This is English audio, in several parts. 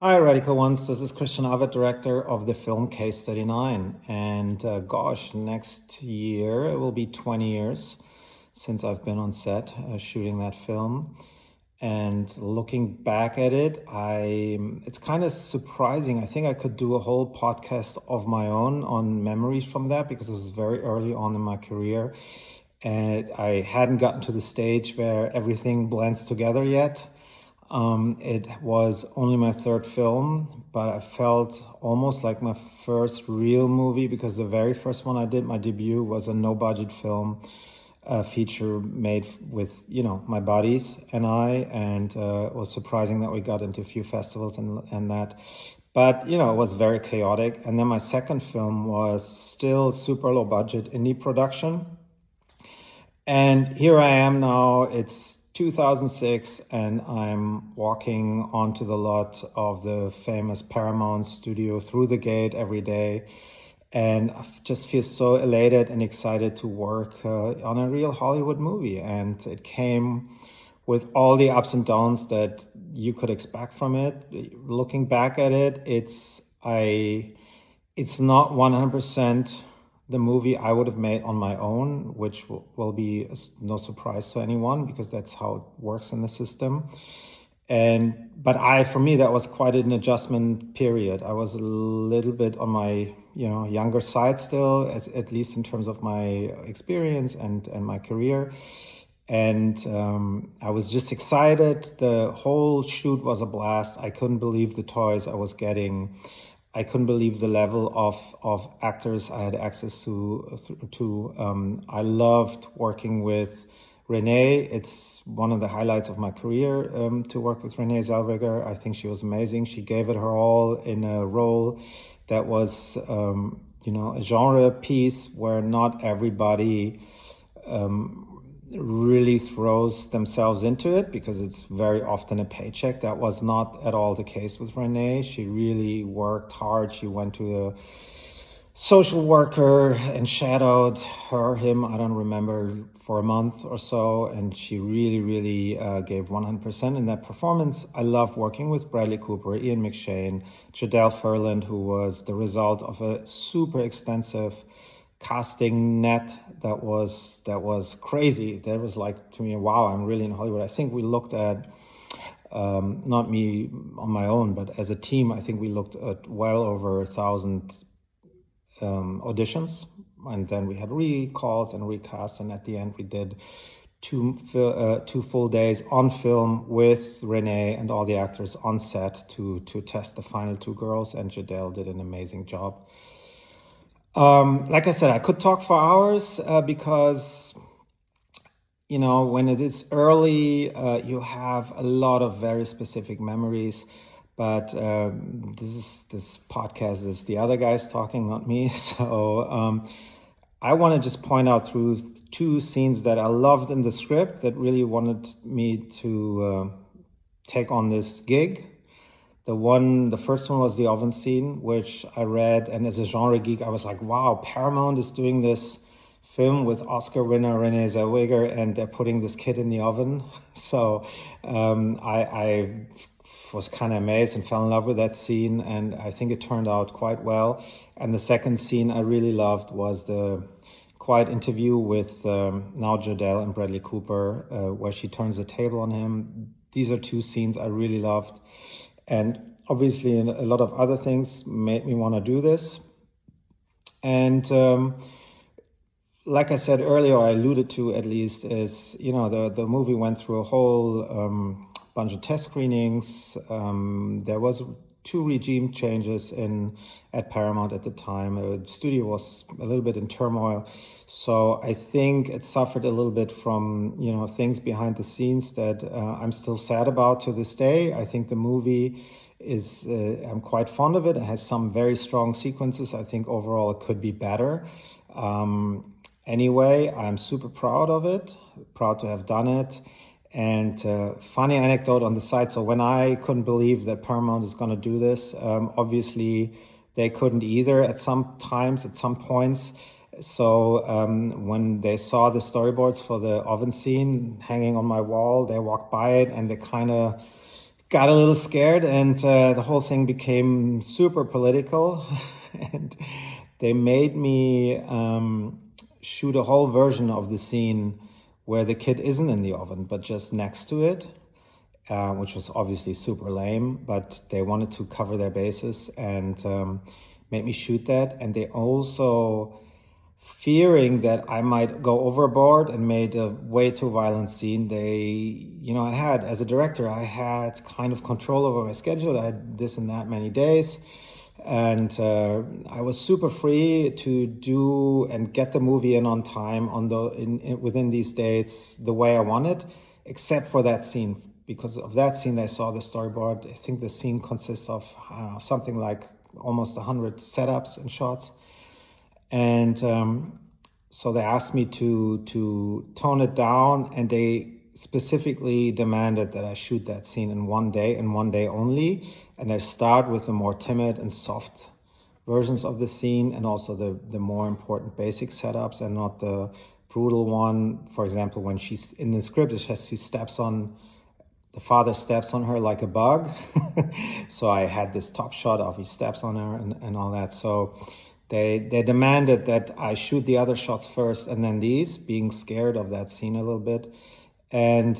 Hi, Radical Ones. This is Christian Alvart, director of the film Case 39. And next year it will be 20 years since I've been on set shooting that film. And looking back at it, it's kind of surprising. I think I could do a whole podcast of my own on memories from that because it was very early on in my career. And I hadn't gotten to the stage where everything blends together yet. It was only my third film, but I felt almost like my first real movie because the very first one I did, my debut, was a no-budget film, feature made with, my buddies and I, and it was surprising that we got into a few festivals and that. But, it was very chaotic. And then my second film was still super low budget indie production. And here I am now. It's 2006, and I'm walking onto the lot of the famous Paramount studio through the gate every day. And I just feel so elated and excited to work on a real Hollywood movie. And it came with all the ups and downs that you could expect from it. Looking back at it, it's not 100% the movie I would have made on my own, which will be no surprise to anyone because that's how it works in the system. But for me, that was quite an adjustment period. I was a little bit on my, younger side still, at least in terms of my experience and my career. And I was just excited. The whole shoot was a blast. I couldn't believe the toys I was getting. I couldn't believe the level of actors I had access to. I loved working with Renee. It's one of the highlights of my career to work with Renee Zellweger. I think she was amazing. She gave it her all in a role that was, a genre piece where not everybody really throws themselves into it because it's very often a paycheck. That was not at all the case with Renee. She really worked hard. She went to a social worker and shadowed him, I don't remember, for a month or so. And she really gave 100% in that performance. I loved working with Bradley Cooper, Ian McShane, Jadelle Ferland, who was the result of a super extensive casting net that was crazy. That was like, to me, wow, I'm really in Hollywood. I think we looked at, not me on my own, but as a team, I think we looked at well over 1,000 auditions, and then we had recalls and recasts, and at the end we did two full days on film with Renee and all the actors on set to test the final two girls, and Jadelle did an amazing job. Like I said, I could talk for hours because, when it is early, you have a lot of very specific memories. But this podcast is the other guys talking, not me. So I want to just point out through two scenes that I loved in the script that really wanted me to take on this gig. The first one was the oven scene, which I read, and as a genre geek, I was like, wow, Paramount is doing this film with Oscar winner Renee Zellweger, and they're putting this kid in the oven. So I was kind of amazed and fell in love with that scene, and I think it turned out quite well. And the second scene I really loved was the quiet interview with now Jadelle and Bradley Cooper, where she turns the table on him. These are two scenes I really loved. And obviously a lot of other things made me want to do this. And like I said earlier, I alluded to at least, is, the movie went through a whole bunch of test screenings. There was 2 regime changes at Paramount at the time. The studio was a little bit in turmoil. So I think it suffered a little bit from, things behind the scenes that I'm still sad about to this day. I think the movie is, I'm quite fond of it. It has some very strong sequences. I think overall it could be better. Anyway, I'm super proud of it, proud to have done it. And funny anecdote on the side. So when I couldn't believe that Paramount is going to do this, obviously they couldn't either at some times, at some points. So when they saw the storyboards for the oven scene hanging on my wall, they walked by it and they kind of got a little scared, and the whole thing became super political. And they made me shoot a whole version of the scene where the kid isn't in the oven, but just next to it, which was obviously super lame, but they wanted to cover their bases and made me shoot that. And they also, fearing that I might go overboard and made a way too violent scene, I had, as a director, I had kind of control over my schedule. I had this and that many days. And I was super free to do and get the movie in on time within these dates the way I wanted, except for that scene. Because of that scene, I saw the storyboard. I think the scene consists of something like almost 100 setups and shots. And so they asked me to tone it down, and they specifically demanded that I shoot that scene in one day and one day only. And I start with the more timid and soft versions of the scene, and also the more important basic setups, and not the brutal one. For example, when she's in the script, the father steps on her like a bug. So I had this top shot of he steps on her and all that. So they demanded that I shoot the other shots first and then these, being scared of that scene a little bit. And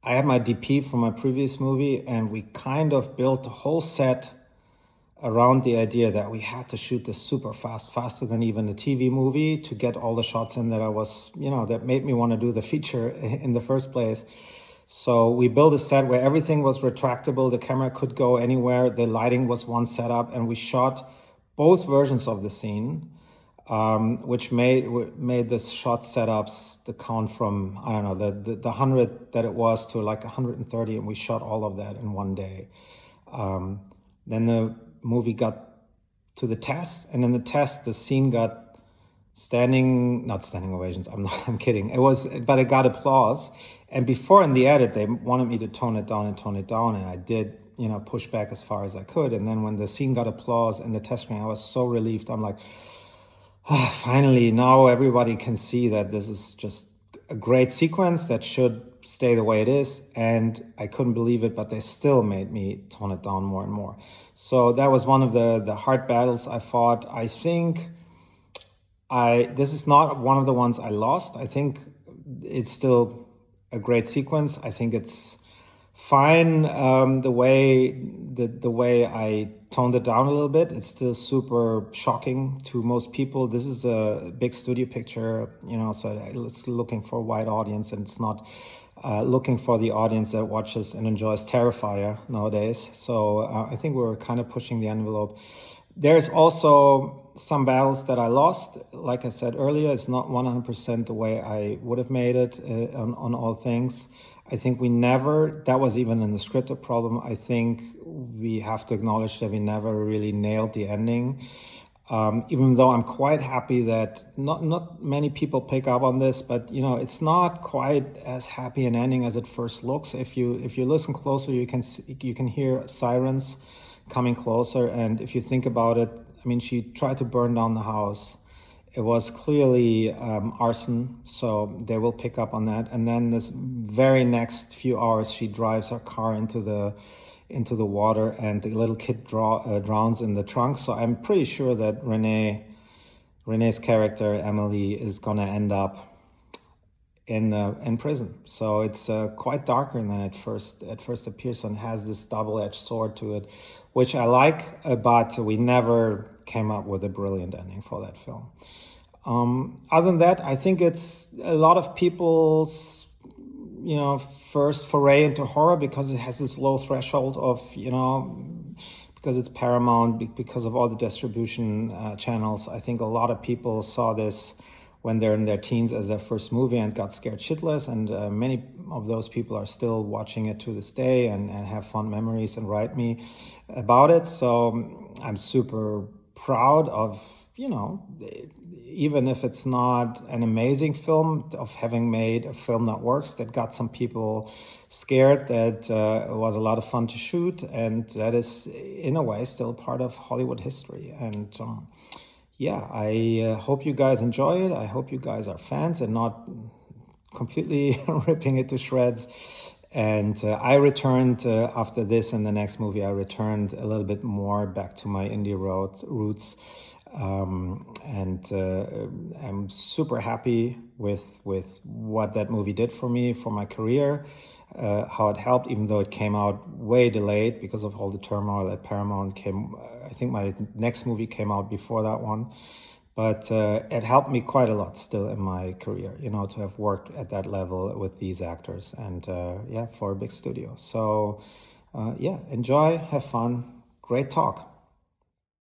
I had my DP from my previous movie, and we kind of built the whole set around the idea that we had to shoot this super fast, faster than even a TV movie, to get all the shots in that that made me want to do the feature in the first place. So we built a set where everything was retractable, the camera could go anywhere, the lighting was one setup, and we shot both versions of the scene, which made the shot setups the count from, I don't know, the 100 that it was to like 130, and we shot all of that in one day. Then the movie got to the test, and in the test the scene got not standing ovations, I'm kidding, but it got applause. And before, in the edit, they wanted me to tone it down, and I did push back as far as I could. And then when the scene got applause in the test screen, I was so relieved. I'm like, finally, now everybody can see that this is just a great sequence that should stay the way it is. And I couldn't believe it, but they still made me tone it down more and more. So that was one of the hard battles I fought. I think this is not one of the ones I lost. I think it's still a great sequence. I think it's fine the way I toned it down a little bit. It's still super shocking to most people. This is a big studio picture, so it's looking for a wide audience, and it's not looking for the audience that watches and enjoys Terrifier nowadays. So I think we're kind of pushing the envelope. There's also some battles that I lost. Like I said earlier, it's not 100% the way I would have made it on all things. I think that was even in the script a problem. I think we have to acknowledge that we never really nailed the ending. Even though I'm quite happy that not many people pick up on this, but it's not quite as happy an ending as it first looks. If you listen closer, you can hear sirens coming closer, and if you think about it, I mean, she tried to burn down the house. It was clearly arson, so they will pick up on that. And then this very next few hours, she drives her car into the water, and the little kid drowns in the trunk. So I'm pretty sure that Renee's character, Emily, is gonna end up in prison. So it's quite darker than it first appears, and has this double-edged sword to it, which I like, but we never came up with a brilliant ending for that film. Other than that, I think it's a lot of people's first foray into horror, because it has this low threshold of because it's Paramount, because of all the distribution channels. I think a lot of people saw this when they're in their teens as their first movie and got scared shitless, and many of those people are still watching it to this day and have fond memories and write me about it. So I'm super proud of, even if it's not an amazing film, of having made a film that works, that got some people scared, that it was a lot of fun to shoot, and that is in a way still part of Hollywood history. And I hope you guys enjoy it. I hope you guys are fans and not completely ripping it to shreds. And I returned after this and the next movie. I returned a little bit more back to my indie roots, and I'm super happy with what that movie did for me, for my career, how it helped, even though it came out way delayed because of all the turmoil at Paramount. I think my next movie came out before that one. But it helped me quite a lot still in my career, to have worked at that level with these actors and for a big studio. So yeah, enjoy, have fun, great talk.